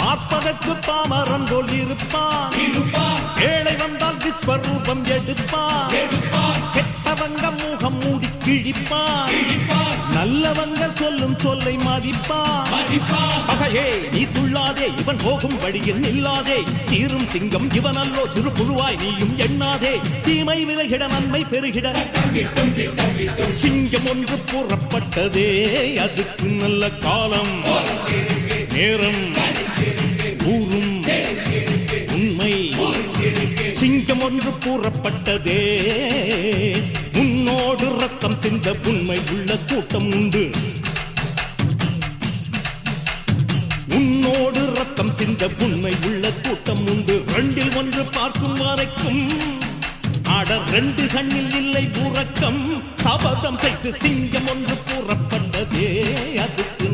பார்ப்பதற்கு பாமரன் போல் இருப்பான், ஏழை வந்தால் விஸ்வரூபம் எடுப்பான், கெட்டவங்க முகம் மூடி கிழிப்பான், நல்லவங்க சொல்லும் சொல்லை மதிப்பான். பகையே நீ துள்ளாதே, இவன் போகும் வழியில் நில்லாதே, சீரும் சிங்கம் இவன் அல்லோ, சிறு புழுவாய் நீயும் எண்ணாதே, தீமை விலகிட நன்மை பெருகிட சிங்கம் ஒன்று கூறப்பட்டதே, அதுக்கு நல்ல காலம் நேரம் ஊரும் உண்மை. சிங்கம் ஒன்று கூறப்பட்டதே, உன்னோடு ரத்தம் சிந்த உண்மை உள்ள கூட்டம் உண்டு, உன்னோடு ரத்தம் சிந்த உண்மை உள்ள கூட்டம் உண்டு. ரெண்டில் ஒன்று பார்க்கும் வரைக்கும் ஆட ரெண்டு கண்ணில் இல்லை உறக்கம், சபதம் செய்து சிங்கம் ஒன்று கூறப்பட்டதே, அதுக்கு